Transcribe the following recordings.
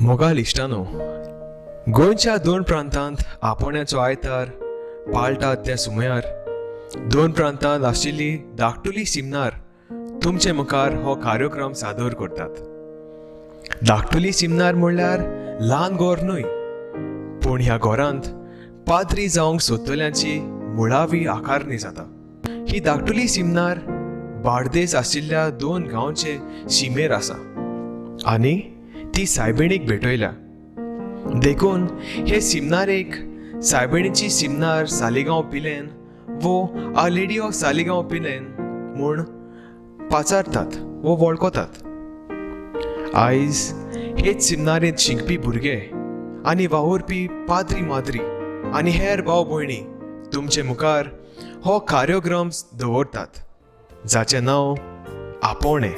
मोगाल इश्टानो, गोंयच्या दोन प्रांतांत आपोण्याचो आयतार पाळटात त्या सुमयार दोन प्रांतांत आशिल्ली धाकटुली सिमनार तुमचे मुखार हो कार्यक्रम सादर करतात. धाकटुली सिमनार म्हणल्यार ल्हान गोर न्हय, पूण ह्या गोरांत पाद्री जावंक सोदतल्यांची मुळावी आकारणी जाता. ही धाकटुली सिमनार बार्देस आशिल्ल्या दोन गांवचे शिमेर आसा आनी ती सायबिणीक भेटयल्या. देखून हे सिमनारेक सायबिणीची सिमनार सालिगांव पिलेन वो आ लेडी ऑफ सालिगांव पिलेन म्हूण पाचारतात वो वळखतात. आयज हेच सिमनारेंत शिकपी भुरगे आनी वावुरपी पाद्री माद्री आनी हेर भाव भयणी तुमचे मुखार हो कार्यक्रम दवरतात, जाचें नांव आपोणे.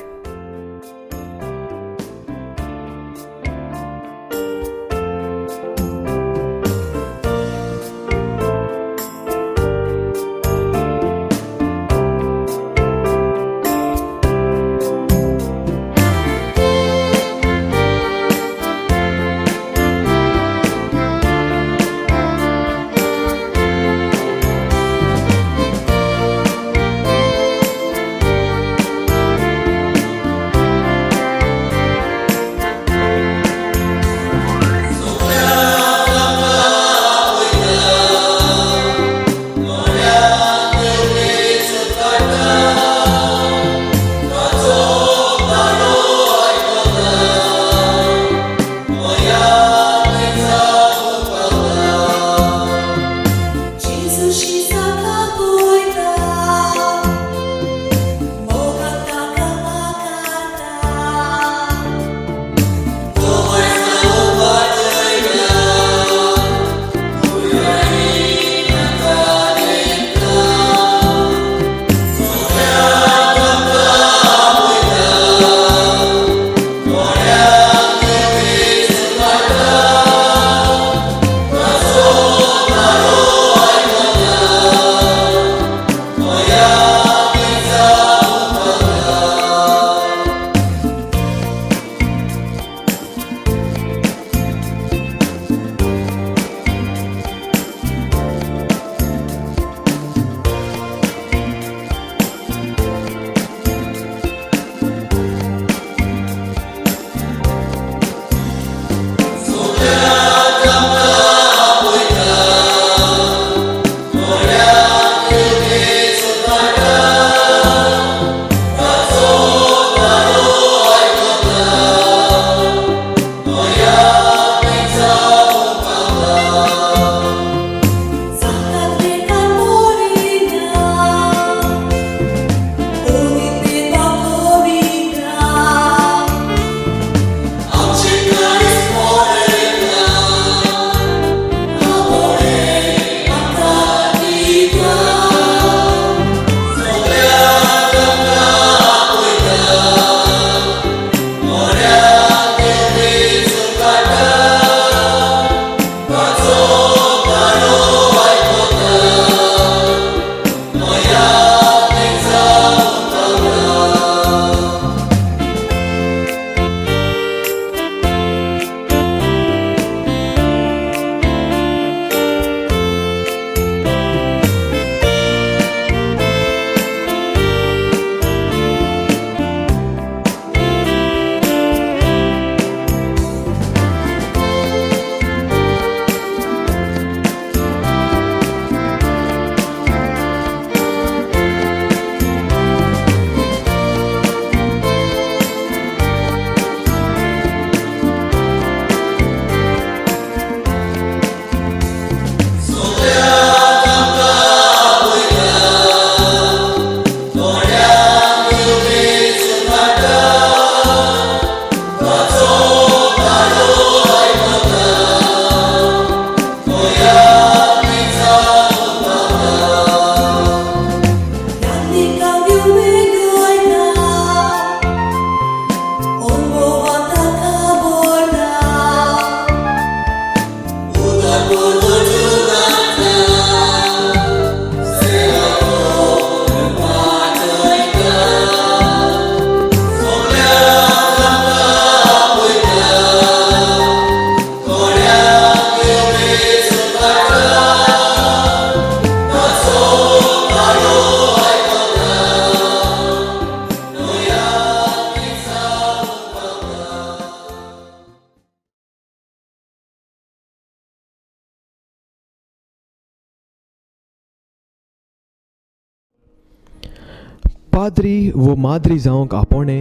पाद्री वो माद्री जावंक आपोणे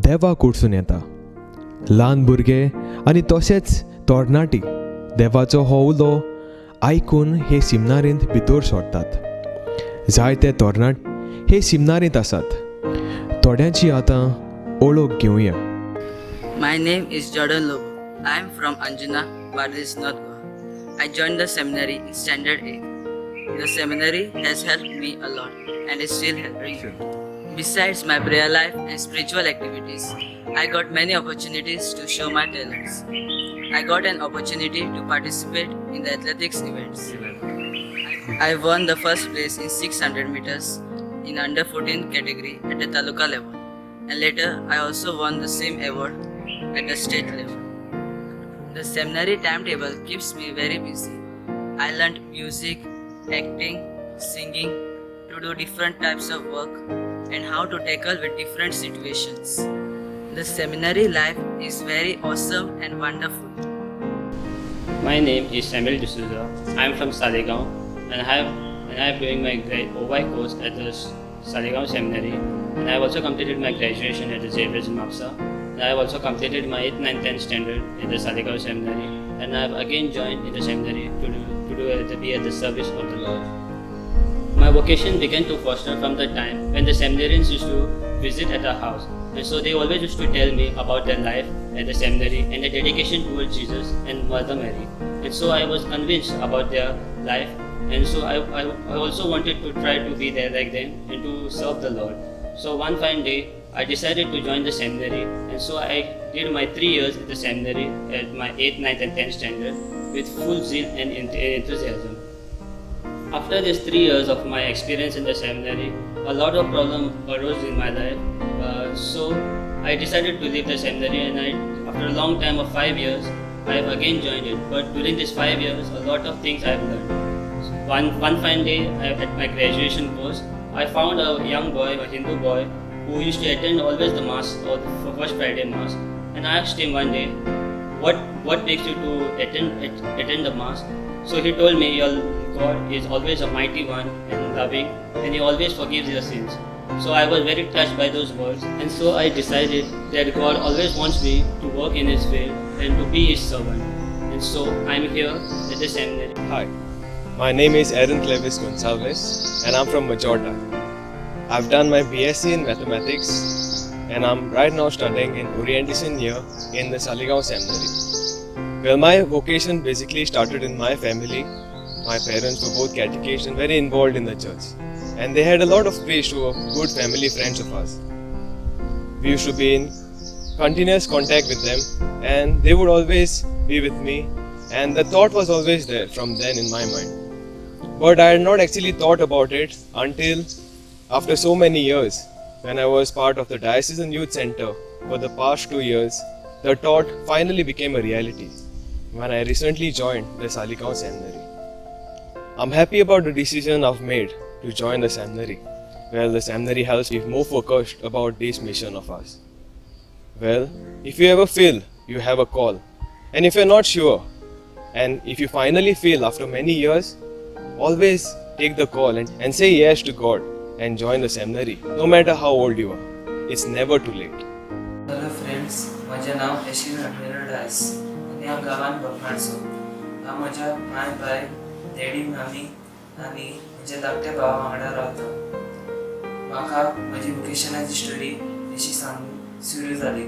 देवा कडसून येता. ल्हान भुरगे आनी तशेंच तरणाटी देवाचो हो उलो आयकून हे सिमनारींत भितर सोडटात. जायते तरणाट हे सिमनारींत आसात. थोड्यांची आतां ओळख घेवया. My name is Jordan Lobo. I am from Anjuna, Bardis, North Goa. I joined the seminary in Standard 8. The seminary has helped me a lot and is still helping. Besides my prayer life and spiritual activities, I got many opportunities to show my talents. I got an opportunity to participate in the athletics events. I won the first place in 600 meters in under 14 category at the taluka level, and later I also won the same award at the state level. The seminary timetable keeps me very busy. I learned music, acting, singing, to do different types of work and how to tackle with different situations. The seminary life is very awesome and wonderful. My name is Samuel D'Souza. I am from Saligaon and I am doing my OY course at the Saligaon Seminary, and I have also completed my graduation at the Xavier's in Mapsa, and I have also completed my 8th, 9th, 10th standard in the Saligaon Seminary, and I have again joined in the seminary to be at the service of the Lord. My vocation began to foster from the time when the seminarians used to visit at our house, and so they always used to tell me about their life at the seminary and their dedication towards Jesus and Mother Mary, and so I was convinced about their life, and so I also wanted to try to be there like them and to serve the Lord. So one fine day I decided to join the seminary, and so I did my 3 years at the seminary at my 8th, 9th and 10th standard with full zeal and enthusiasm. After these 3 years of my experience in the seminary, a lot of problems arose in my life. So I decided to leave the seminary, and after a long time of 5 years, I have again joined it. But during these 5 years, a lot of things I have learned. One fine day at my graduation course, I found a young boy, a Hindu boy, who used to attend always the Mass or the First Friday Mass. And I asked him one day, what makes you to attend the Mass? So he told me, your God is always a mighty one and loving, and He always forgives your sins. So I was very touched by those words, and so I decided that God always wants me to work in His will and to be His servant. And so I'm here at the seminary. Hi, my name is Aaron Clevis Gonsalves, and I'm from Majorda. I've done my BSc in Mathematics, and I'm right now studying in Orientation year in the Saligaon Seminary. Well, my vocation basically started in my family. My parents were both catechist and very involved in the church, and they had a lot of praise to good family friends of ours. We used to be in continuous contact with them, and they would always be with me, and the thought was always there from then in my mind. But I had not actually thought about it until after so many years, when I was part of the Diocesan Youth Center for the past 2 years. The thought finally became a reality when I recently joined the Saligaon Seminary. I'm happy about the decision I've made to join the seminary. Well, the seminary helps me more focused about this mission of ours. Well, if you ever feel you have a call, and if you're not sure, and if you finally feel after many years, always take the call and say yes to God and join the seminary, no matter how old you are. It's never too late. Hello friends, माझे नाव यशीन admiral Dias आणि हांव गांवांत बोकमाडचो. हांव म्हज्या माय bye daddy मामी आनी म्हज्या धाकट्या भावा वांगडा रावता. म्हाका म्हजी वोकेशनाची स्टोरी अशी सांगूंक सुरू जाली.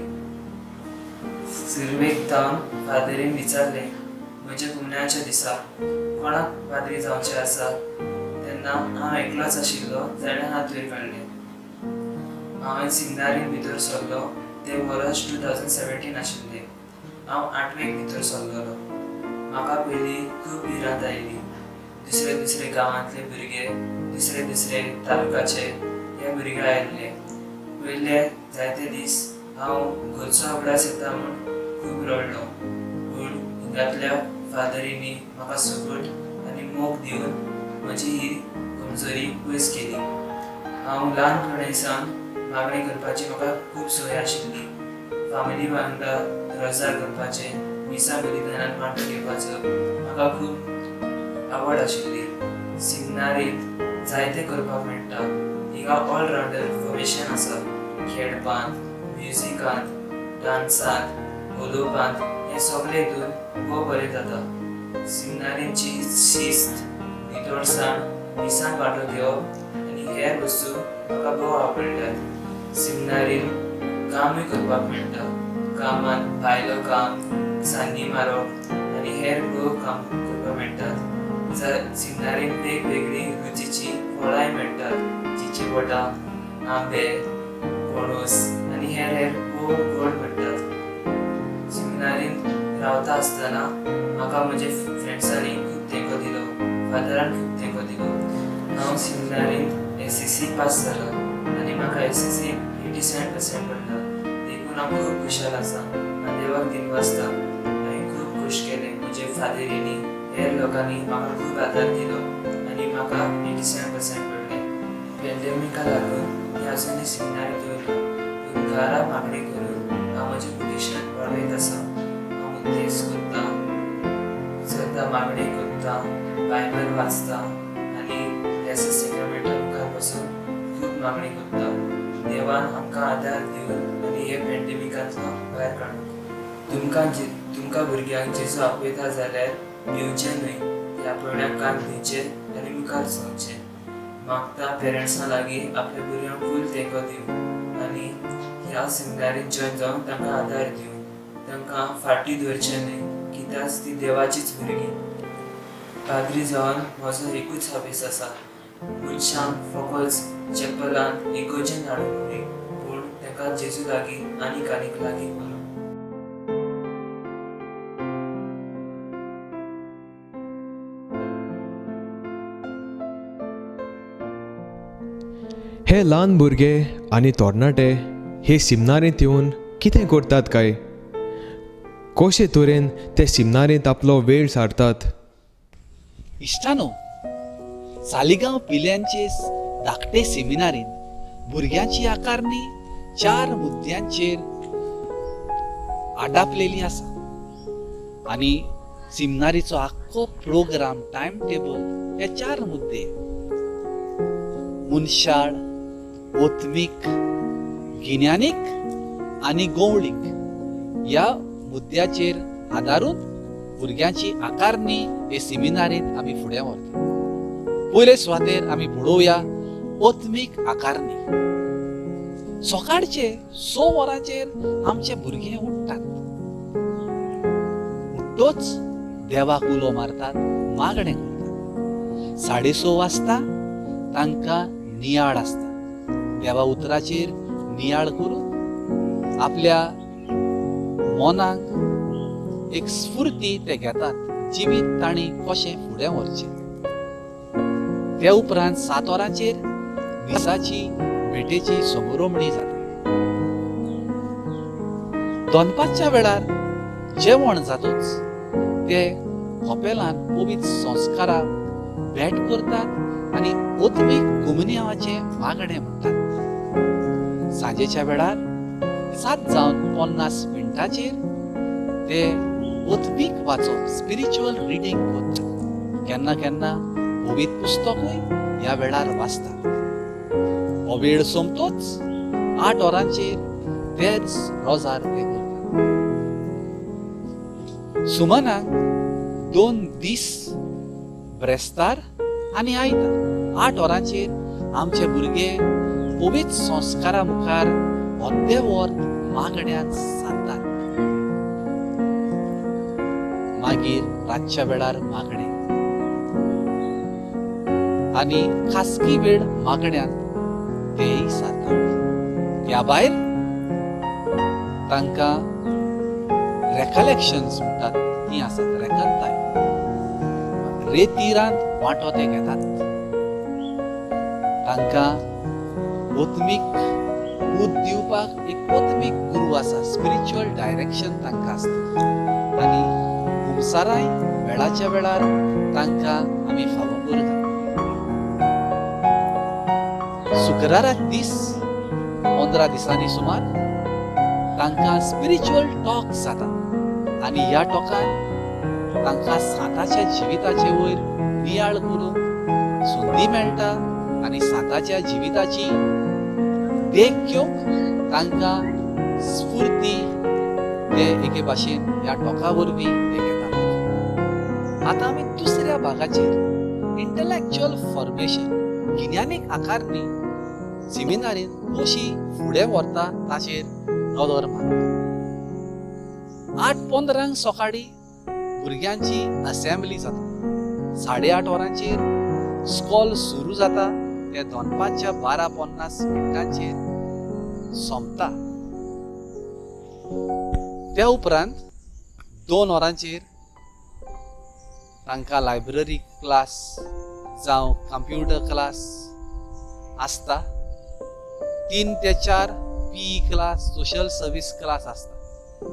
सुरवेक जावन फादरीन विचारलें, म्हज्या कुमण्याच्या दिसा कोणाक पाद्री जावचें आसा? तेन्ना हांव एकलोच आशिल्लो जाणें हात वयर काडलें. हांवें सिग्नारीन भितर सरलो. ते वर्स 2017 आशिल्लें. हांव 8वेक भितर सरलोलो. म्हाका पयलीं खूब भिरांत आयली. दुसरे दुसरे गांवांतले भुरगे, दुसरे दुसरे तालुकाचे हे भुरगे आयिल्ले. पयले जायते दीस हांव घरचो अभ्यास येता म्हूण खूब रडलो. पूण हिंगातल्या फादरींनी म्हाका सपोर्ट आनी मोग दिवन म्हजी ही कमजोरी पयस केली. हांव ल्हानपणासान मागणी करपाची म्हाका खूब संवय आशिल्ली. फामिली वांगडा रोजार करपाचें, मिसा बलिदानांत वांटो घेवपाचो म्हाका खूब आवड आशिल्ली. सिग्नारींत जायतें करपाक मेळटा. ही हिंगा ऑल राउंडर इन्फॉर्मेशन आसा. खेळपांत, म्युझिकांत, डान्सांत, उलोवपांत हे सगळे हितून खूब बरें जाता. सिमनारींची शिस्त, नितळसाण, मिसांत वांटो घेवप आनी हेर वस्तू म्हाका भोव आवडटात. सिमनारीन कामूय करपाक मेळटा. कामांत भायलो काम, सान्नी मारप आनी हेर भोव काम करपाक मेळटात. सिमनारीन वेगवेगळी रुचीची फळांय मेळटात. चिचेपटा, आंबे, पणूस आनी हेर हेर भोव गोड मेळटात. सिमनारीन रावता आसतना म्हाका म्हज्या फ्रेंड्सांनी खूब तेंको दिलो. फादरान खूब तेंको दिलो. हांव सिमनारीन SSC पास जालो आनी म्हाका SSC 87% पडला. देखून हांव खूब खुशाल आसा. हांव देवाक दिनवासता. हांवें खूब खूश केलें. म्हजे फादरींनी हेर लोकांनी म्हाका खूब आदार दिलो आनी म्हाका 87% पडले. पॅन्डेमिका लागून मी अजुनूय सिमनारींत वयता. पूण घरा मागणी करून हांव म्हजें पोजिशन वाडयत आसा. हांव मुद्देस करता, सद्दां मागणी करता, बायबल वाचता आनी ब्लेसड सेक्रमेंटा मुखार बसून खूब मागणी करता. देवान आमकां आदार दिवन आनी हे पॅन्डेमिकांतलो भायर काडून. तुमकां भुरग्यांक जेजू आपयता जाल्यार भिवचें न्हय. ह्या पयण्याक कान न्हिदचें आनी मुखार चलचें. मागता पेरंट्सां लागीं आपल्या भुरग्यांक फूल तेंको दिवं आनी ह्या सेमिनारींत जॉयन जावन तांकां आदार दिवं. तांकां फाटीं दवरचें न्हय, कित्याक ती देवाचीच भुरगीं. पाद्री जावन म्हजो एकूच हॉबीस आसा. मनशांक फकत चॅपलांत इगोर्जेंत हाडूंक न्हय, पूण तांकां जेजू लागीं आनीक लागीं व्हरून. हे ल्हान भुरगे आनी तरणाटे हे सिमनारींत येवन कितें करतात काय? कशे तरेन ते सिमनारींत आपलो वेळ सारतात? इश्टानो, सालिगांव पिल्यांचे धाकटे सेमिनारींत भुरग्यांची आकारणी 4 मुद्द्यांचेर आडापलेली आसा आनी सेमिनारीचो आख्खो प्रोग्राम टायम टेबल हे 4 मुद्दे मुनशाळ, ओत्मीक, गिन्यानीक आनी गवळीक ह्या मुद्द्याचेर आदारून भुरग्यांची आकारणी हे सेमिनारींत आमी फुडें व्हरता. पयले सुवातेर आमी पळोवया ओत्मीक आकारणी. सकाळचे 6 वरांचेर आमचे भुरगे उठ्ठात. उठ्ठोच देवाक उलो मारतात, मागणें करतात. 6:30 वाजता तांकां नियाळ आसता. देवा उतराचेर नियाळ करून आपल्या मनाक एक स्फूर्ती ते घेतात. जिवीत तांणी कशें फुडें व्हरचें. ते उपरांत 7 वरांचेर मिसाची भेटेची समारंभणी जाता. दनपारच्या वेळार जेवण जातूच ते कपेलान पवित्र संस्काराक भेट करतात आनी ओत्मीक गुमनियावाचे मागणें म्हणटात. सांजेच्या वेळार 7:50 ते ओत्मीक वाचप स्पिरिच्युअल रिडींग करतात. केन्ना केन्ना पवित्र पुस्तकूय ह्या वेळार वाचतात. हो वेळ सोंपतोच 8 वरांचेर तेच रोजार ते करतात. सुमनाक 2 दीस ब्रेस्तार आनी आयतार 8 वरांचेर आमचे भुरगे पवित्र संस्कारा मुखार अर्दे वर मागण्यांत सारतात. मागीर रातच्या वेळार मागणे आनी खासगी वेळ मागण्यांत तेय सारतात. ह्या भायर तांकां रेकलेक्शन्स म्हणटात ती आसात. रेकंताय रेतीरांत वांटो ते घेतात. तांकां ओत्मीक उद दिवपाक एक ओत्मीक गुरू आसा. स्पिरिच्युअल डायरेक्शन तांकां आसता आनी हुमसाराय वेळाच्या वेळार तांकां आमी फावो करतात. शुक्राराक दीस 15 दिसांनी सुमार तांकां स्पिरिच्युअल टॉक जाता आनी ह्या टॉकान तांकां साताच्या जिविताचे वयर नियाळ करून संदी मेळटा आनी सांताच्या जिविताची देख घेवंक तांकां स्फूर्ती ते एके भाशेन ह्या टॉका वरवीं ते घेतात. आतां आमी दुसऱ्या भागाचेर इंटलेक्च्युअल फॉर्मेशन गिन्यानीक आकारणी सेमिनारीन कशी फुडें व्हरता ताचेर नदर मारता. 8:15 सकाळीं भुरग्यांची असेंब्ली जाता. 8:30 वरांचेर स्कॉल सुरू जाता ते दनपारच्या 12:50 सोंपता. त्या उपरांत 2 वरांचेर तांकां लायब्ररी क्लास जावं कंप्युटर क्लास आसता. 3 ते 4 PE class, social service class आसता.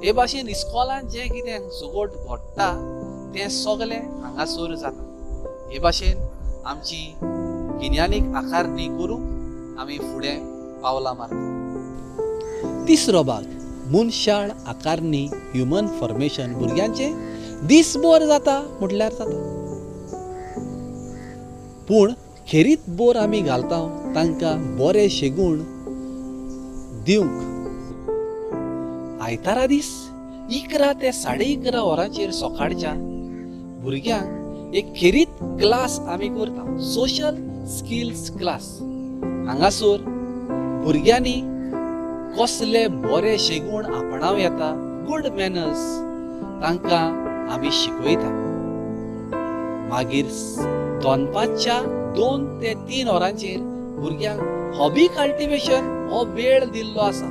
हे भाशेन इस्कॉलान जें कितें सुगोट घडटा तें सगळें हांगासर जाता. हे भाशेन आमची गिन्यानीक आकारणी करून आमी फुडें पावलां मारता. तिसरो भाग मनशाळ आकारणी ह्युमन फॉर्मेशन भुरग्यांचे दिसभर जाता म्हटल्यार जाता. पूण खेरीत बोर आमी घालता तांकां बरे शेगूण दिवंक आयतारा दीस 11 ते 11:30 वरांचेर सकाळच्या भुरग्यांक एक खेरीत क्लास आमी करता, सोशल स्किल्स क्लास. हांगासर भुरग्यांनी कसले बरे शेगूण आपणाव येता, गुड मॅनर्स तांकां आमी शिकयता. मागीर दनपारच्या 2 ते 3 वरांचेर भुरग्यांक हॉबी कल्टिवेशन हो वेळ दिल्लो आसा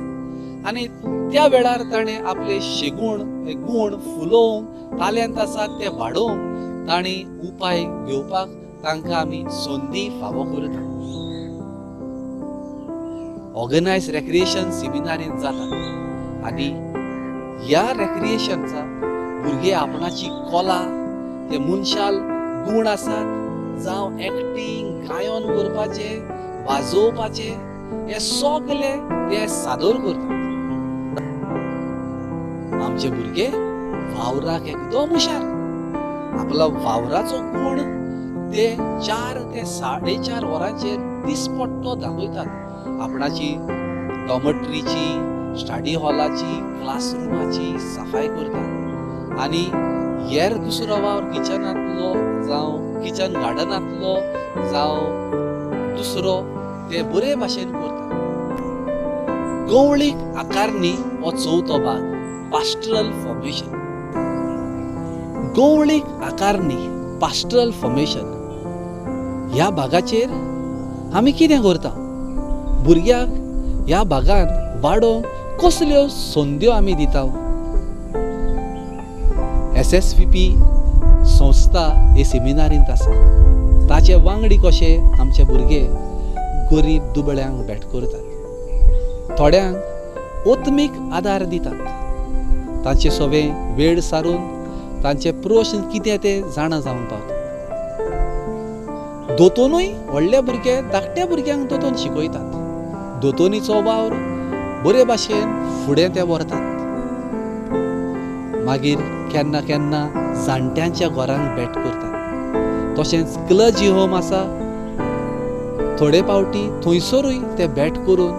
आनी त्या वेळार ताणें आपले शेगूण गूण फुलोवंक, टॅलंट आसा ते वाडोवंक तांणी उपाय घेवपाक तांकां आमी संदी फावो करता. ऑर्गनायज रेक्रिएशन सेमिनारीन जाता आनी ह्या रेक्रिएशनचा भुरगे आपणाची कला, ते मनशाल गूण आसात जावं एक्टिंग, गायन करपाचे, वाजोवपाचे, हे सगळे ते सादर करतात. आमचे भुरगे वावराक एकदम हुशार. आपला वावराचो गूण ते 4 ते 4:30 वरांचेर दिसपट्टो दाखयतात. आपणाची डॉमट्रीची, स्टडी हॉलाची, क्लासरूमाची सफाई करतात आनी हेर दुसरो वावर किचनांतलो जावं किचन गार्डनांतलो जावं दुसरो ते बरे भाशेन करतात. गवळीक आकारणी हो चवथो भाग, पास्टरल फॉर्मेशन. गवळीक आकारणी, पास्टरल फॉर्मेशन ह्या भागाचेर आमी कितें करता? भुरग्यांक ह्या भागांत वाडोवंक कसल्यो संद्यो आमी दिता? SSVP संस्था हे सेमिनारींत आसा. ताचे वांगडी कशे आमचे भुरगे गरीब दुबळ्यांक भेट करतात, थोड्यांक ओत्मीक आदार दितात, तांचे सगळें वेळ सारून तांचे प्रश्न कितें ते जाणा जावंक पावता. दोतोनूय व्हडले भुरगे धाकट्या भुरग्यांक दोतोन शिकयतात. दोतोनीचो वावर बरे भाशेन फुडें ते व्हरतात. मागीर केन्ना केन्ना जाणट्यांच्या घरांक भेट करतात. तशेंच क्लर्जी होम आसा, थोडे फावटी थंयसरूय ते भेट करून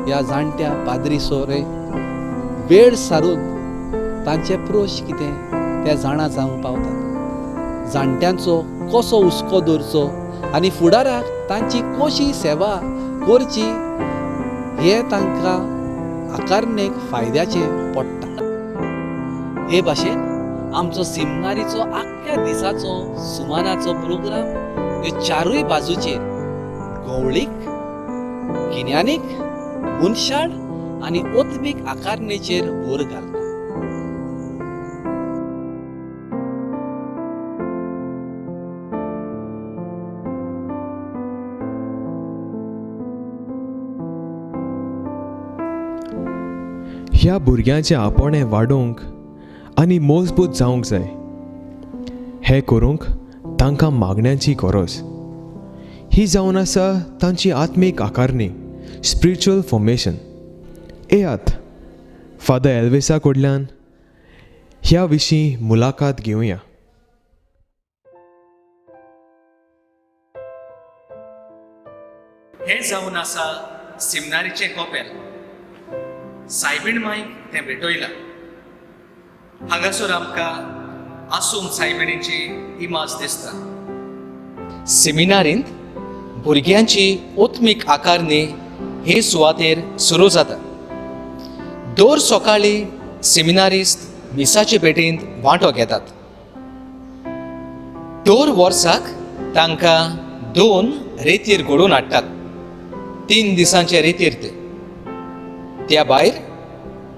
ह्या जाणट्या पाद्री सोरे वेळ सारून तांचे प्रश्न कितें ते जाणा जावंक पावतात. जाणट्यांचो कसो हुस्को दवरचो आनी फुडाराक तांची कशी सेवा करची हे तांकां आकारणेक फायद्याचें पडटा. हे भाशेन आमचो सेमिनारीचो आख्ख्या दिसाचो सुमानाचो प्रोग्राम ह्यो चारूय बाजूचेर गवळीक, गिन्यानीक, मनशाळ आनी ओत्मीक आकारणेचेर भर घालता. ह्या भुरग्यांचे आपोणे वाडोवंक आनी मजबूत जावंक जाय. हे करूंक तांकां मागण्यांची गरज. ही जावन आसा तांची आत्मीक आकारणी, स्पिरिच्युअल फॉर्मेशन. येयात फादर एल्विसा कडल्यान ह्या विशीं मुलाखत घेवया. हे जावन आसा सिमनारीचें कोपेल. सायबीण मांयक तें भेटयलां. हांगासर आमकां आसूम सायबिणीची इमाज दिसता. सेमिनारींत भुरग्यांची ओत्मीक आकारणी हे सुवातेर सुरू जाता. दर सकाळीं सेमिनारिस्ट मिसाचे भेटेंत वांटो घेतात. दर वर्साक तांकां 2 रेतीर घडोवन हाडटात. 3 दिसांचे रेतीर ते. त्या भायर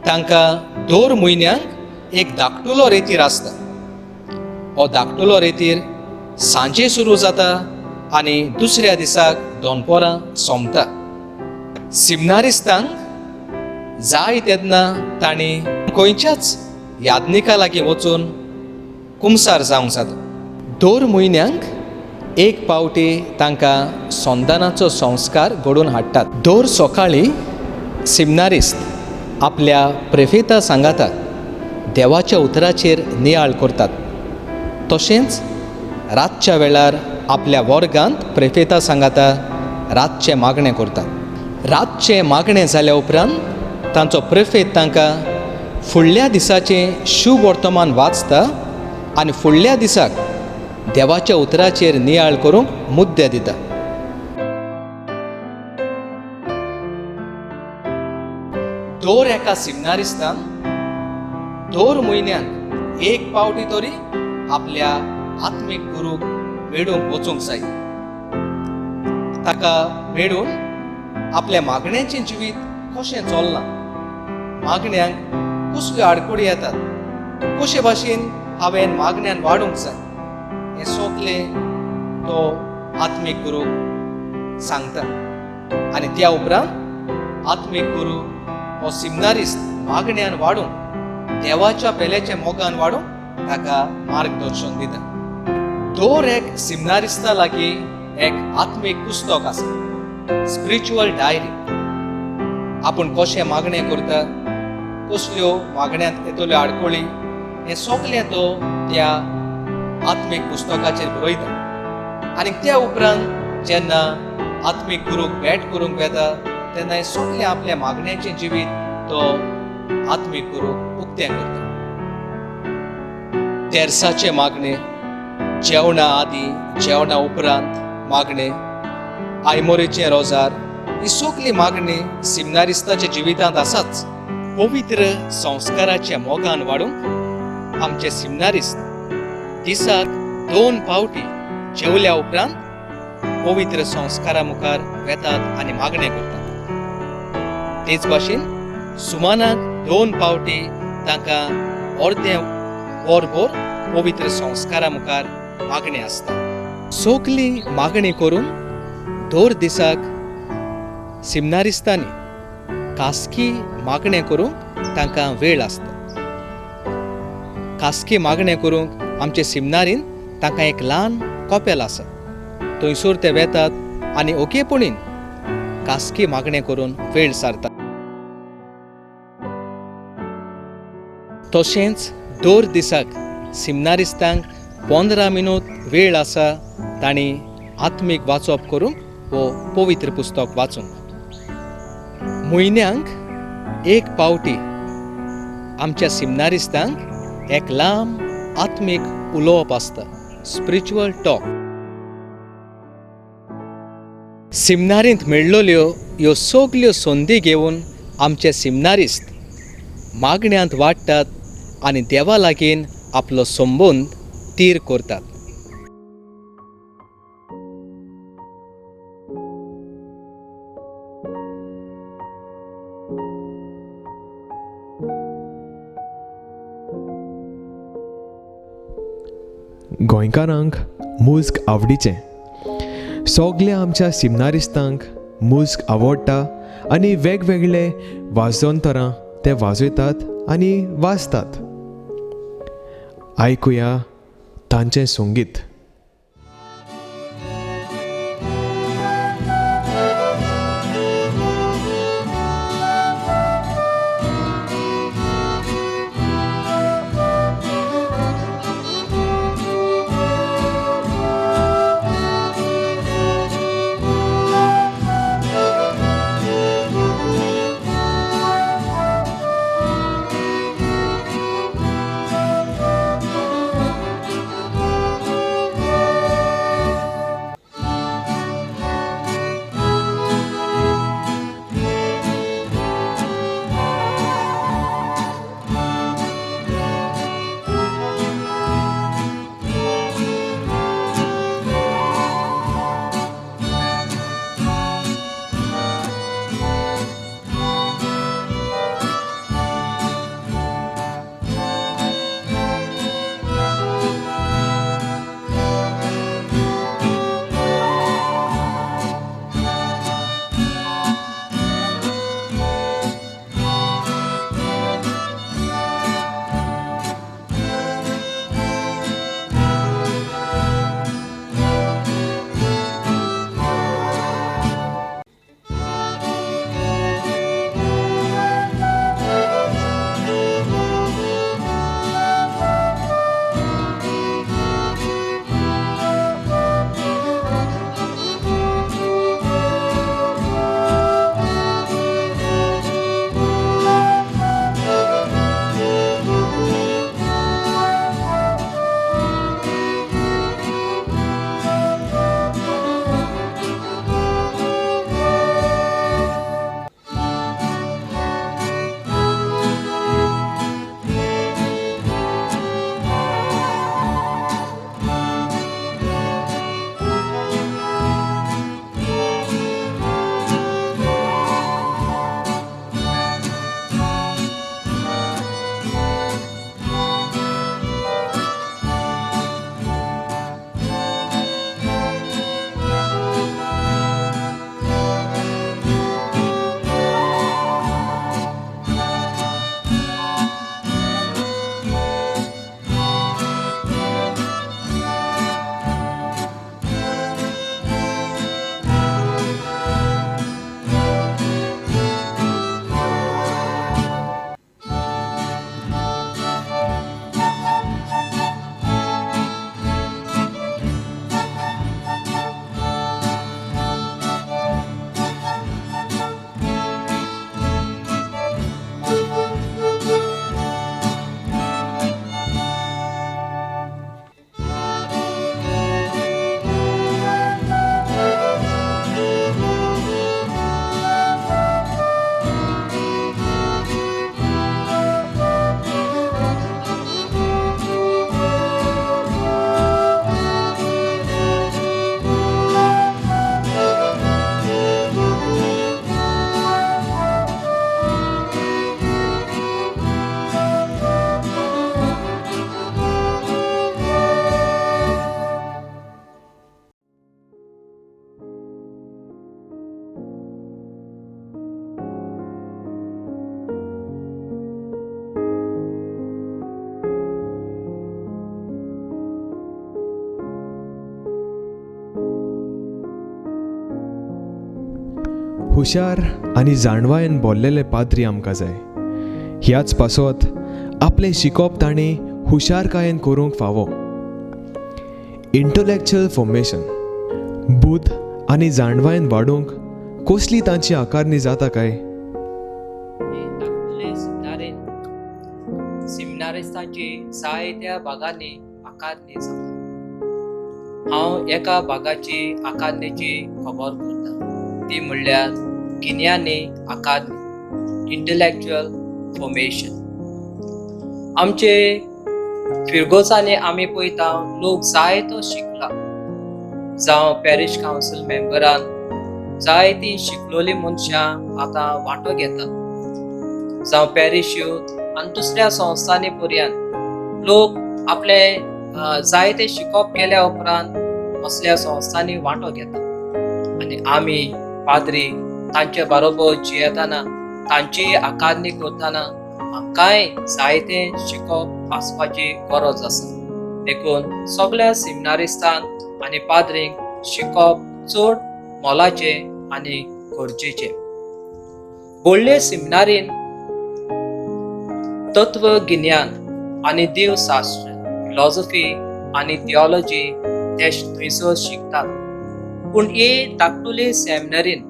तांकां दर म्हयन्याक एक धाकटुलो रेतीर आसता. हो धाकटुलो रेतीर सांजे सुरू जाता आनी दुसऱ्या दिसाक दनपरां सोंपता. सिमनारिस्तांक जाय तेन्ना तांणी खंयच्याच यादनिका लागीं वचून कुमसार जावंक जाता. दर म्हयन्याक एक पावटी तांकां संदानाचो संस्कार घडोवन हाडटात. दर सकाळीं सिमनारिस्त आपल्या प्रेफेता सांगाता देवाच्या उतराचेर नियाळ करतात. तशेंच रातच्या वेळार आपल्या वर्गांत प्रेफेता सांगाता रातचें मागणें करतात. रातचें मागणें जाल्या उपरांत तांचो प्रेफेत तांकां फुडल्या दिसाचें शुभ वर्तमान वाचता आनी फुडल्या दिसाक देवाच्या उतराचेर नियाळ करूंक मुद्दे दिता. दर एका सिमनारिस्तान दर म्हयन्याक एक पावटी तरी आपल्या आत्मीक गुरूक मेळूंक वचूंक जाय. ताका मेळून आपल्या मागण्यांचें जिवीत कशें चल्लां, मागण्यांक कसल्यो आडखळी येतात, कशे भाशेन हांवें मागण्यान वाडूंक जाय, हें सगलें तो आत्मीक गुरूक सांगता. आनी त्या उपरांत आत्मीक गुरू हो सिमनारिस्त मागण्यान वाडून देवाच्या पेल्याच्या मोगान वाडून ताका मार्गदर्शन दिता. दर एक सिमनारिस्ता लागीं एक आत्मीक पुस्तक आसा, स्पिरिच्युअल डायरी. आपूण कशें मागणें करता, कसल्यो मागण्यांत येतल्यो आडखळी, हें सगलें तो त्या आत्मीक पुस्तकाचेर बरयता. आनी त्या उपरांत जेन्ना आत्मीक गुरूक भेट करूंक वेता तेन्ना हें सगलें आपल्या मागण्यांचें जिवीत तो आत्मीक गुरूक उक्तें करता. तेरसाचे मागणे, जेवणा आदीं जेवणा उपरांत मागणे, आयमोरेचें रोजार, ही सगळी मागणी सिमनारिस्ताच्या जिवितांत आसाच. पवित्र संस्काराच्या मोगान वाडूंक आमचे सिमनारिस्त दिसाक 2 पावटी जेवल्या उपरांत पवित्र संस्कारा मुखार वेतात आनी मागणें करतात. तेच भाशेन सुमानाक 2 पावटी तांकां अर्दें वरभर पवित्र संस्कारा मुखार मागणें आसता. सगली मागणी करून दर दिसाक सिमनारिस्तांनी खासगी मागणें करूंक तांकां वेळ आसता. खासगी मागणें करूंक आमचे सिमनारीन तांकां एक ल्हान कोपेल आसा. थंयसर ते वेतात आनी ओकेपणीन खासगी मागणें करून वेळ सारतात. तशेंच दर दिसाक सिमनारिस्तांक 15 मिनट वेळ आसा तांणी आत्मीक वाचप करूंक वो पवित्र पुस्तक वाचूंक. म्हयन्यांक एक पावटी आमच्या सिमनारिस्तांक एक लांब आत्मीक उलोवप आसता, स्पिरिच्युअल टॉक. सिमनारींत मेळ्ळल्यो ह्यो सगल्यो संदी घेवन आमचे सिमनारिस्त मागण्यांत वाडटात आनी देवा लागीं आपलो संबंद तीर करतात. गोंयकारांक मुस्क आवडीचें. सगल्या आमच्या सिमनारिस्तांक मुस्क आवडटा आनी वेगवेगळे वाजोनतरां ते वाजयतात आनी वाजतात. आयकुया तांचें संगीत. हुशार आनी जाणवायेन भरलेले पाद्री आमकां जाय. ह्याच पासत आपले शिकोप ताणें हुशारकायेन करूंक फावो. इंटलेक्च्युअल फॉर्मेशन बुद्ध आनी जाणवायेन वाडूंक कसली तांची आकारणी जाता काय? सिमनारिस्तांची जायत्या भागांनी आकारणी जाता. हांव एका भागाची आकारणेची खबर करता, ती म्हणल्यार गिन्यानी आकारणी, इंटलेक्च्युअल फॉर्मेशन. आमचे फिरगोसांनी आमी पळयता लोक जायतो शिकला. जावं पॅरिश कावन्सिल मेंबरान जायतीं शिकलोलीं मनशां आतां वांटो घेतात. जावं पॅरिश यूथ आनी दुसऱ्या संस्थांनी पर्यंत लोक आपले जायते शिकप केल्या उपरांत असल्या संस्थांनी वांटो घेतात. आनी आमी पाद्री तांचे बरोबर जियेतना तांची आकारणी करतना आमकांय जायते शिकप आसपाची गरज आसा. देखून सगळ्या सिमनारिस्तांक आनी पाद्रींक शिकप चड मोलाचे आनी गरजेचे. व्हडले सिमनारीन तत्वगिन्यान आनी देवशास्त्र, फिलॉसॉफी आनी थियोलॉजी ते थंयसर शिकतात. पूण हे धाकटुले सेमिनरीन,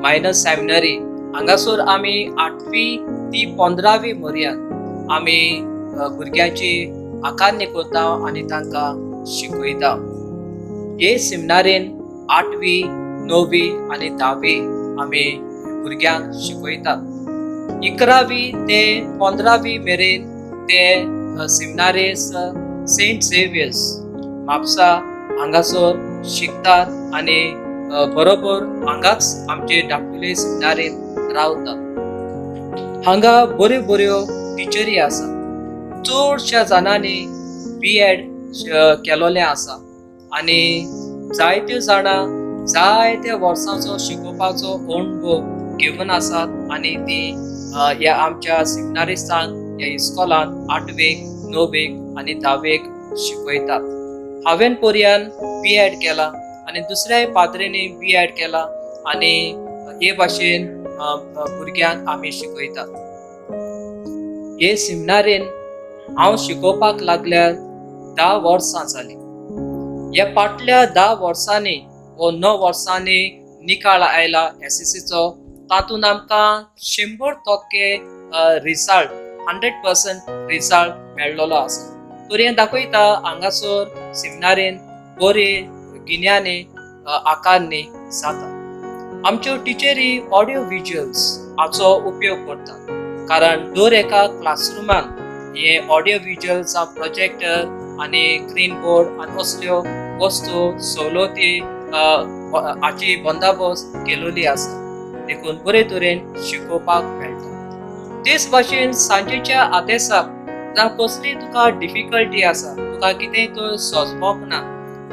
मायनर सेमिनरी हांगासर आमी 8वी ती 15वी पर्यंत आमी भुरग्यांची आकारणी करता आनी तांकां शिकयता. हे सेमिनारीन 8वी, 9वी आनी 10वी आमी भुरग्यांक शिकयतात. 11वी ते 15वी मेरेन ते सेमिनारीस सेंट झेवियर्स म्हापसा हांगासर शिकतात आनी बरोबर हांगाच आमचे धाकटुले सेमिनारीन रावतात. हांगा बऱ्यो बऱ्यो टिचरी आसा. चडश्या जाणांनी B.Ed केलोलें आसा आनी जायत्यो जाणां जायत्या वर्सांचो शिकोवपाचो अणभव घेवन आसात आनी ती ह्या आमच्या सेमिनारिस्तांक ह्या इस्कॉलांत 8वेक, 9वेक आनी 10वेक शिकयतात. हांवें पर्यंत B.Ed केला आनी दुसऱ्या पाद्रेंनी B.Ed केला आनी हे भाशेन भुरग्यांक आमी शिकयतात. हे सेमिनारीन हांव शिकोवपाक लागल्यार 10 वर्सां जालीं. ह्या फाटल्या 10 वर्सांनी व 9 वर्सांनी निकाल आयला SSCचो. तातूंत आमकां 100% रिजल्ट, 100% रिजल्ट मेळ्ळलो आसा. तर हें दाखयता हांगासर सेमिनारीन बरी गिन्यानी आकारणी जाता. आमच्यो टिचरी ऑडिओ विज्युअल्स हाचो उपयोग करतात, कारण दर एका क्लासरुमान हे ऑडिओ विज्युअल्स प्रोजेक्टर आनी ग्रीन बोर्ड आनी असल्यो वस्तू सवलती हाची बंदोबस्त केलेली आसा. देखून बरे तरेन शिकोवपाक मेळटा. तेच भाशेन सांजेच्या आदेसाक जावं कसली तुका डिफिकल्टी आसा, तुका कितेंय तर सोजमोक ना,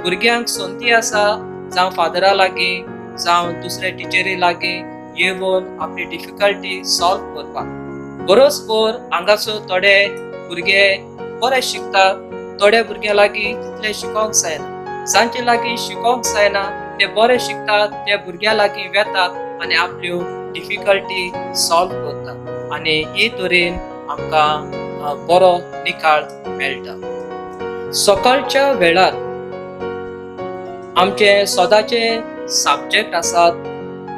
भुरग्यांक संती आसा जावं फादरा लागीं जावं दुसऱ्या टिचरी लागीं येवन आपली डिफिकल्टी सॉल्व करपाक. बरोसभर हांगासर थोडे भुरगे बरे शिकतात, थोड्या भुरग्यां लागीं तितले शिकोंक जायना. जांचे लागीं शिकोंक जायना ते बरे शिकतात, त्या भुरग्यां लागीं वेतात आनी आपल्यो डिफिकल्टी सॉल्व करतात आनी हे तरेन आमकां बरो निकाल मेळटा. सकाळच्या वेळार आमचे सदांचे सब्जेक्ट आसात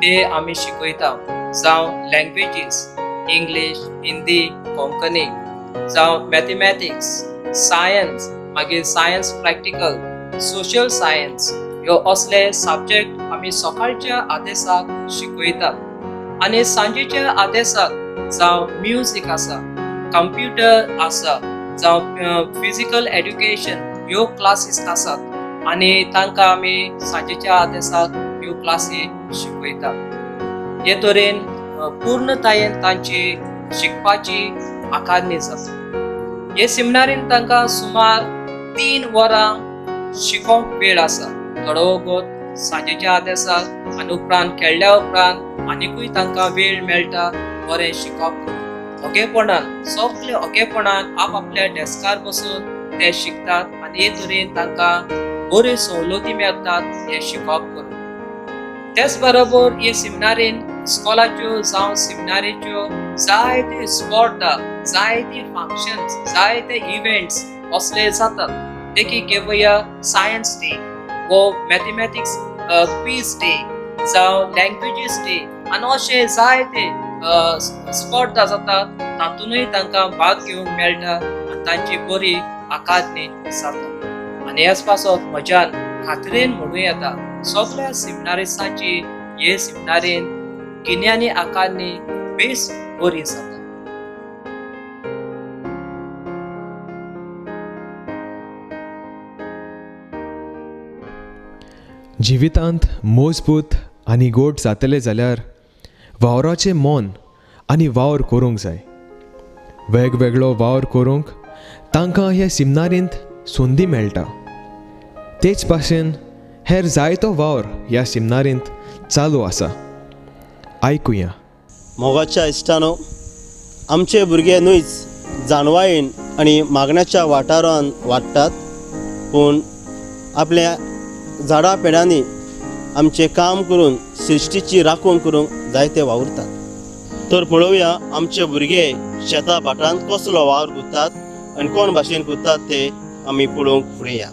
ते आमी शिकयता. जावं लँग्वेजीस, इंग्लीश, हिंदी, कोंकणी, जावं मॅथमॅटिक्स, सायन्स, मागीर सायन्स प्रॅक्टिकल, सोशियल सायन्स, ह्यो असले सब्जेक्ट आमी सकाळच्या आदेसाक शिकयतात. आनी सांजेच्या आदेसाक जावं म्युजीक आसा, कंप्युटर आसा, जावं फिजिकल एड्युकेशन ह्यो क्लासीस आसात आनी तांकां आमी सांजेच्या आदेसाक ह्यो क्लासी शिकयतात. हे तरेन पूर्णतायेन तांची शिकपाची आकारणी जाता. हे सेमिनारीन तांकां सुमार 3 वरां शिकोवंक वेळ आसा. थोडो वगत सांजेच्या आदेसाक आनी उपरांत खेळ्ळ्या उपरांत आनिकूय तांकां वेळ मेळटा बरें शिकप. ओगेपणान सगळे ओगेपणान आपल्या डेस्कार बसून ते शिकतात आनी हे तरेन तांकां बऱ्यो सवलती मेळटात हे शिकप करून. त्याच बरोबर हे सेमिनारीन स्कॉलाच्यो जावं सेमिनारीच्यो जायते स्पॉट जायते फंक्शन्स जायते इव्हेंट्स असले जातात देखीक केवया सायन्स डे वो मॅथमॅटिक्स क्विज डे जावं लँग्वेजीस डे आनी अशे जायते स्पर्धा जातात तातूनय तांकां भाग घेवंक मेळटा आनी तांची बरी अकादनी जाता आनी ह्याच पासत म्हज्यान खात्रेन म्हणूं येता सगळ्या सेमिनारिस्टांची हे सेमिनारीन गिन्यानी अकादनी बेस बरी जाता. जिवितांत मजबूत आनी गोड जातले जाल्यार वावराचें मोन आनी वावर करूंक जाय. वेगवेगळो वावर करूंक तांकां ह्या सेमिनारींत संदी मेळटा. तेच भाशेन हेर जायतो वावर ह्या सेमिनारींत चालू आसा. आयकुया. मोगाच्या इश्टानो, आमचे भुरगे न्हूच जानवायेन आनी मागण्याच्या वाठारांत वाडटात, पूण आपल्या झाडां पेडांनी आमचें काम करून सृश्टीची राखण करूंक जायते वावुरतात. तर पळोवया आमचे भुरगे शेतां भाटांत कसलो वावर करतात आनी कोण भाशेन करतात ते आमी पळोवंक फुडें या.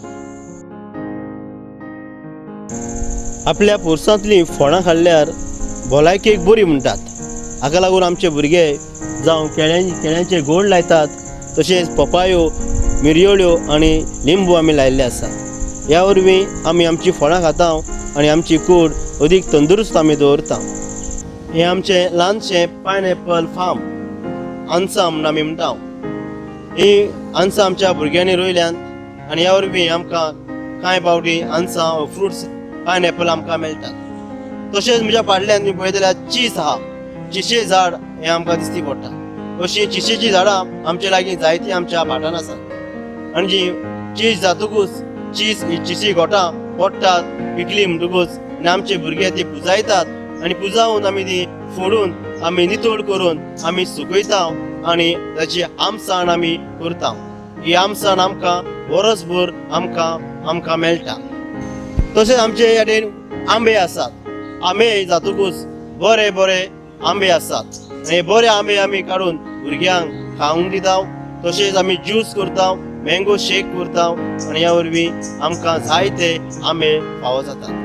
आपल्या पोरसांतलीं फळां खाल्ल्यार भलायकेक बरी म्हणटात. हाका लागून आमचे भुरगे जावं केळ्यांचे गोड लायतात, तशेंच पपायो, मिरयोळ्यो आनी लिंबू आमी लायिल्ले आसा. ह्या वरवीं आमी आमची फळां खाता आनी आमची कूड अदीक तंदुरुस्त आमी दवरता. हें आमचें ल्हानशें पायनएपल फार्म आंसा म्हूण आमी म्हणटा. ही आंसा आमच्या भुरग्यांनी रोयल्यान आनी ह्या वरवीं आमकां कांय पावटी आंसा फ्रुट्स पायनएपल आमकां मेळटात. तशेंच म्हज्या फाटल्यान तुमी पळयत जाल्यार चीज आहा, चिशे झाड हें आमकां दिश्टी पडटा. अशीं चिशेची झाडां आमचे लागीं जायतीं आमच्या भाटांत आसात आनी जी चीज जातकूच ही चिशी गोठां पडटात पिकली म्हणटकूच आनी आमचे भुरगे ती पुजायतात आनी पुजावन आमी ती फोडून आमी नितळ करून आमी सुकयता आनी ताची आमसाण आमी करता. ही आमसाण आमकां वर्सभर आमकां मेळटा. तशेंच आमचे वाटेन आंबे आसात. आंबे जातकूच बरे बरे आंबे आसात. हे बरे आंबे आमी काडून भुरग्यांक खावंक दिता. तशेंच आमी ज्यूस करता, मँगो शेक करता आनी ह्या वरवीं आमकां जायते आंबे फावो जातात.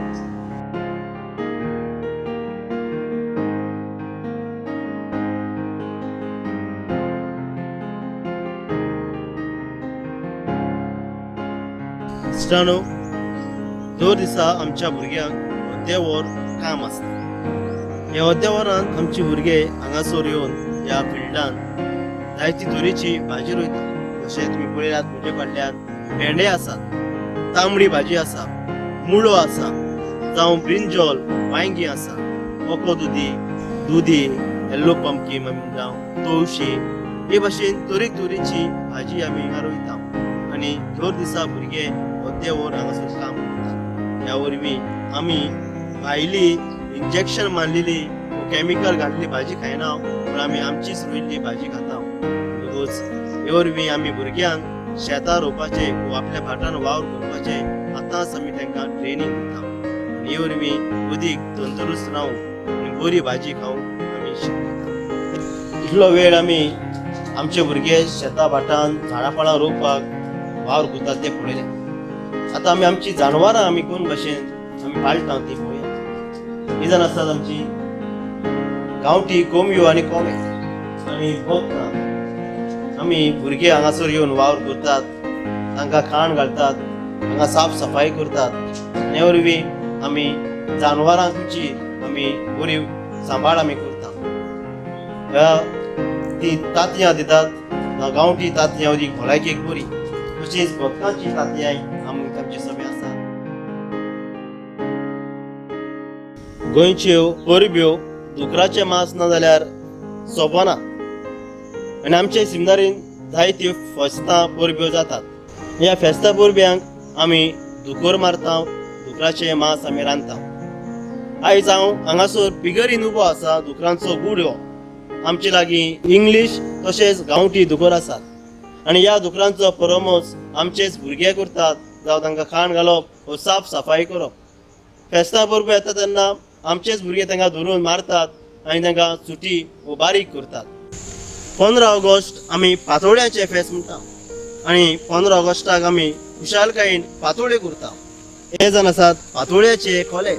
इश्टानो, दर दिसा आमच्या भुरग्यांक अर्दे वर काम आसता. ह्या अर्द्या वरांत आमचे भुरगे हांगासर येवन ह्या फिल्डांत जायती तरेची भाजी रोयतात. जशें तुमी पळयल्यात म्हजे फाटल्यान भेंडे आसात, तांबडी भाजी आसा, मुळो आसा, जावं ब्रिंजॉल वांयगी आसा, ओको दुदी, येल्लो पंपकीन जावं तवशी, हे भाशेन तरेची भाजी आमी हिंगा रोयता आनी दर दिसा भुरगे अर्दे वर हांगासर काम करतात. ह्या वरवीं आमी भायली इंजेक्शन मारलेली कॅमिकल घातलेली भाजी खायना, पूण आमी आमचीच रोयिल्ली भाजी खाता. हे वरवीं आमी भुरग्यांक शेतां रोवपाचे वा आपल्या भाटान वावर करपाचे आतांच आमी तांकां ट्रेनींग दिता. हे वरवीं अदीक तंदुरुस्त रावंक आनी बरी भाजी खावंक आमी शिकयता. इतलो वेळ आमी आमचे भुरगे शेतां भाटान झाडां पाळां रोवपाक वावर करतात ते पळयले. आतां आमी आमची जानवरां आमी कोण भाशेन आमी पाळटा ती पळोवया. ही जावन आसात आमची गांवठी कोंबयो आनी कोंबे आनी बोकडां. आमी भुरगे हांगासर येवन वावर करतात, तांकां खाण घालतात, हांगा साफ सफाई करतात. हे वरवीं आमी जानवरांची आमी बरी सांबाळ आमी करता. ती तांतयां दितात, गांवठी तांतयां अदीक भलायकेक बरी. तशींच बोकडांची तांतयां आमकां आमचे सगळे आसात. गोंयच्यो परब्यो दुकराचें मांस ना जाल्यार सोबना आनी आमचे सेमिनारीन जायत्यो फेस्तां परब्यो जातात. ह्या फेस्तां परब्यांक आमी दुकर मारता, दुकराचें मांस आमी रांदता. आयज हांव हांगासर बिगरीन उबो आसा दुकरांचो गुडो. आमचे लागीं इंग्लीश तशेंच गांवठी दुकर आसात आनी ह्या दुकरांचो परमोस आमचेच भुरगे करतात, जावं तांकां खाण घालप वा साफ सफाई करप. फेस्तां परबो येता तेन्ना आमचेच भुरगे तांकां धरून मारतात आनी तांकां सुटी वो बारीक करतात. 15 ऑगस्ट आमी पातोळ्याचें फेस्त म्हणटा आनी 15 ऑगस्टाक आमी खुशालकायेन पातोळ्यो करता. हे जावन आसात पातोळ्याचे खोले.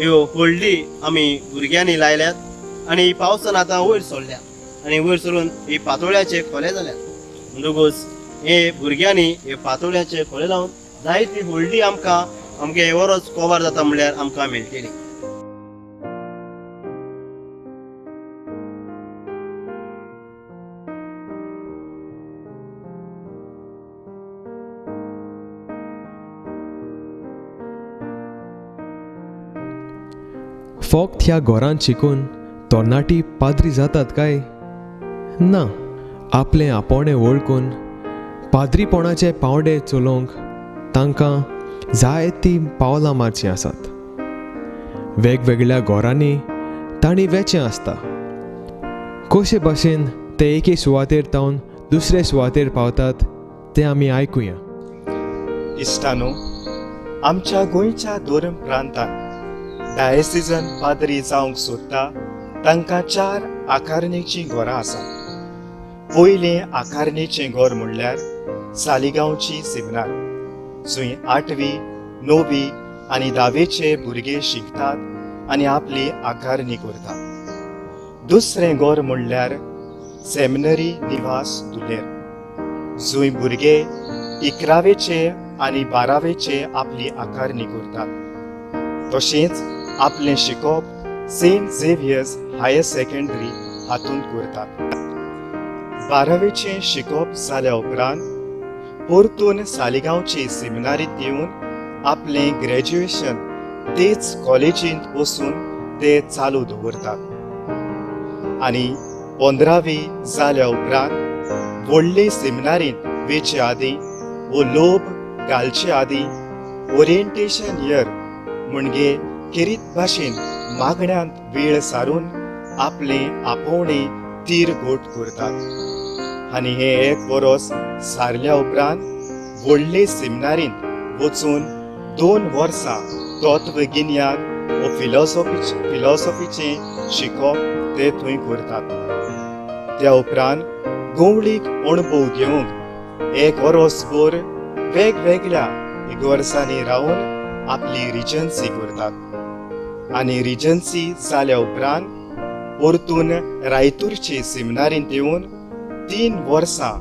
ह्यो व्हडली आमी भुरग्यांनी लायल्यात आनी पावसान आतां वयर सोडल्या आनी वयर सरून ही पातोळ्याचे खोले जाल्यात. म्हणटकूच हे भुरग्यांनी हे पातोळ्याचे खोले लावन जायती व्हडली आमकां हे वरोच कवर जाता म्हणल्यार आमकां मेळटली. फक्त ह्या घोरांत शिकून तरणाटी पाद्री जातात काय? ना, आपले आपोणे वळखून पाद्रीपणाचे पावंडे चलोवंक तांकां जायती पावलां मारचीं आसात. वेगवेगळ्या घोरांनी तांणी वेचें आसता. कशे भाशेन ते एके सुवातेर तावन दुसरे सुवातेर पावतात तें आमी आयकुया. इश्टानो, आमच्या गोंयच्या दोन प्रांतांत डायसिजन पाद्री जावंक सोदता तांकां 4 आकारणेचीं घरां आसात. पयलें आकारणेचें घर म्हणल्यार सालिगांवची सिमनार, जंय 8वी, 9वी आनी 10वेचे भुरगे शिकतात आनी आपली आकारणी करतात. दुसरें घर म्हणल्यार सेमिनरी निवास दुलेर, जंय भुरगे 11वेचे आनी 12वेचे आपली आकारणी करतात. तशेंच आपलें शिकप सेंट झेवियर्स हायर सेकंडरी हातूंत करतात. 12वेचें शिकप जाल्या उपरांत परतून सालिगांवचे सेमिनारींत येवन आपलें ग्रॅज्युएशन तेच कॉलेजींत वचून ते चालू दवरतात. आनी 15वी जाल्या उपरांत व्हडले सेमिनारींत वेचे आदीं वो लोभ घालचे आदीं ओरिएंटेशन इयर म्हणजे खेरीत भाशेन मागण्यांत वेळ सारून आपलें आपोवणें तीर गोट करतात. आनी हे 1 वर्स सारल्या उपरांत व्हडले सेमिनारींत वचून 2 वर्सां तत्वगिन्यान व फिलॉसॉफीचें शिकप ते थंय करतात. त्या उपरांत गवळीक अणभव घेवंक 1 वर्सभर वेगवेगळ्या इगर्सांनी रावन आपली रिजन्सी करतात. आनी रिजन्सी जाल्या उपरांत परतून रायतूरचे सेमिनारींत येवन 3 वर्सां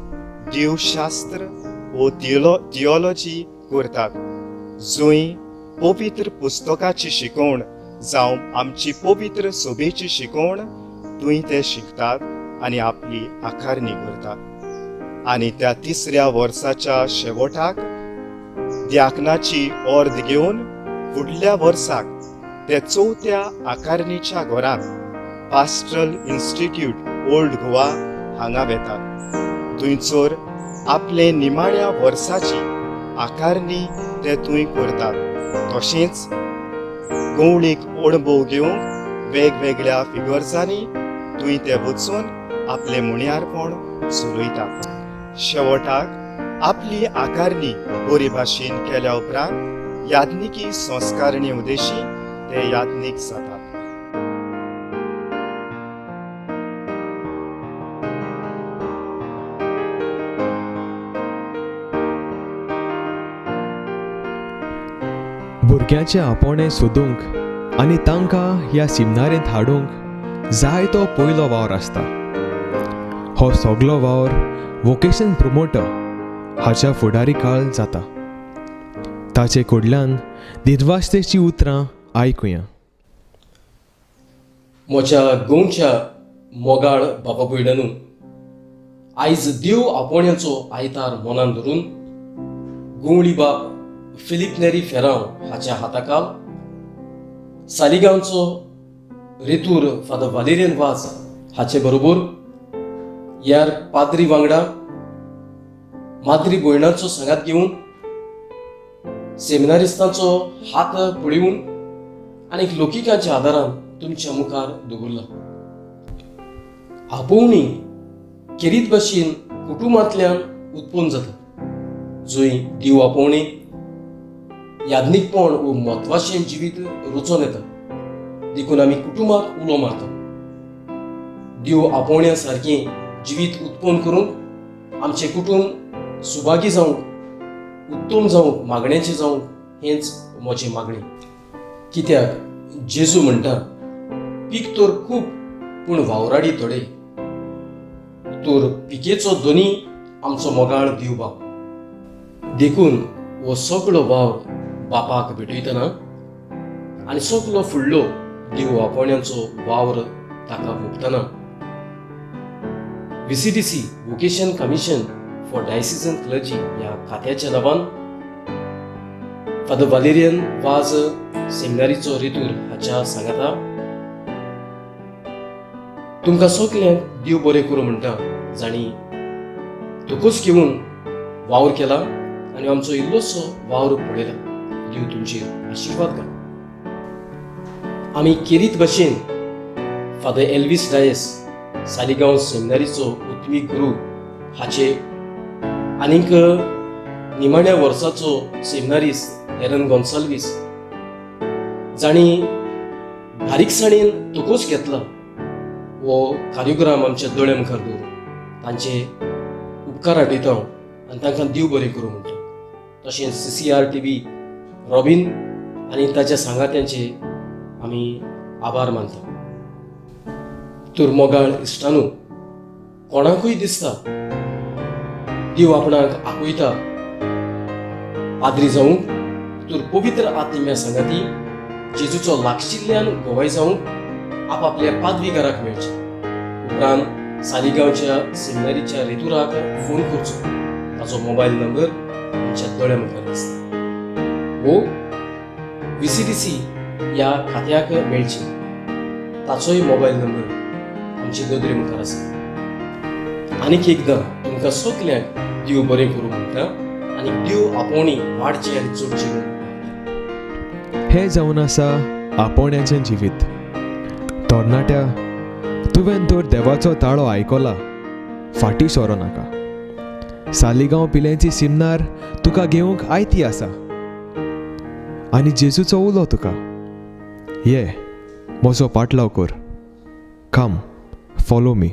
देवशास्त्र व थियोलॉजी करतात, जंय पवित्र पुस्तकाची शिकवण जावं आमची पवित्र सोबेची शिकवण थंय ते शिकतात आनी आपली आकारणी करतात. आनी त्या 3ऱ्या वर्साच्या शेवटाक दियाकनाची अर्द घेवन फुडल्या वर्साक ते 4थ्या आकारणीच्या घरांत पास्टरल इन्स्टिट्यूट ओल्ड गोवा हांगा वेतात. थंयसर आपले निमाण्या वर्साची आकारणी ते थंय करतात. तशेंच गवळीक अणभव घेवंक वेगवेगळ्या फिगर्सांनी थंय ते वचून आपले मुण्यारपण चलयतात. शेवटाक आपली आकारणी बरे भाशेन केल्या उपरांत याज्ञिकी संस्कारणी उदेशी ते याज्ञीक जातात. भुरग्याचे आपोणे सोदूंक आनी तांकां ह्या सिमनारेंत हाडूंक जाय तो पयलो वावर आसता. हो सगलो वावर वोकेशन प्रोमोटर हाच्या फुडारी काळ जाता. ताचे कडल्यान निर्वास्तेची उतरां आयकुया. म्हज्या गोंयच्या मोगाळ बाबा भयणांनो, आयज देव आपोण्याचो आयतार मनान धरून गोंवळी बाब फिलीप नेरी फेरांव हाच्या हाताखाल सालिगांवचो रेतूर फादर वालेरियन वाज हाचे बरोबर ह्यार पाद्री वांगडा माद्री भयणांचो सांगात घेवन सेमिनारिस्तांचो हात पळयून आनी लोकिकांच्या आदारान तुमच्या मुखार दवरला. आपोवणी खेरीत भाशेन कुटुंबांतल्यान उत्पन्न जाता, जंय देव आपोवणी याज्ञिकपण व म्हत्वाचें जिवीत रचून येता. देखून आमी कुटुंबाक उलो मारता. देव आपोवण्या सारकें जिवीत उत्पन्न करूंक आमचें कुटुंब सुभागी जावंक उत्तम जावंक मागण्याचें जावंक हेंच म्हजें मागणें. कित्याक जेजू म्हणटा पीक तर खूब पूण वावराडी थोडे. तर पिकेचो दोनी आमचो मोगाळ देव बाप. देखून हो सगळो वावर बापाक भेटयतना आनी सगळो फुडलो देव आपोवण्यांचो वावर ताका भोगतना VCDC vocation commission for decision clergy ह्या खात्याच्या नांवान फादर वालेरियन वाज सेमिनारीचो रितूर हाच्या सांगाता तुमकां सगल्यांक देव बरें करूं म्हणटा जाणी तोकूच घेवन वावर केला आनी आमचो इल्लोसो वावर पळयला. देव तुमचेर आशिर्वाद घाल. आमी केरीत भाशेन फादर एल्विस डायस सालिगांव सेमिनारीचो उत्मी गुरू हाचे आनीक निमाण्या वर्साचो सेमिनारिस्ट एरन गोन्साल्वीस जाणी बारीकसाणेन तोकूच घेतला हो कार्यक्रम आमच्या दोळे मुखार दवरून तांचे उपकार आठयता आनी तांकां देव बरें करूं म्हणटा. तशेंच CCR TV रॉबिन आनी ताच्या सांगात्यांचे आमी आभार मानता. तर मोगाळ इश्टानू कोणाकूय दिसता देव आपणाक आपयता पाद्री जावंक तर पवित्र आत्म्या सांगाती जेजूचो लागशिल्ल्यान गोवाय जावंक आपापल्या पादवी घराक मेळचे. उपरांत सालिगांवच्या सेमिनारीच्या रेतुराक फोन करचो. ताचो मोबायल नंबर आमच्या दोळ्या मुखार दिसता. वो VCDC ह्या खात्याक मेळची ताचोय मोबायल नंबर आमचे नदरे मुखार आसा. आनीक एकदां तुमकां सगल्यांक देव बरें करूं म्हणटा आनी देव आपोवणी वाडची आनी चडची म्हणटा. हे जावन आसा आपोवण्याचें जिवीत. तरणाट्या तुवें तर देवाचो ताळो आयकला, फाटीं सोरो नाका. सालिगांव पिलेंची सिमनार तुका घेवंक आयती आसा आनी जेजूचो उलो तुका. ये म्हजो पाटलाव कर. कम फॉलो मी.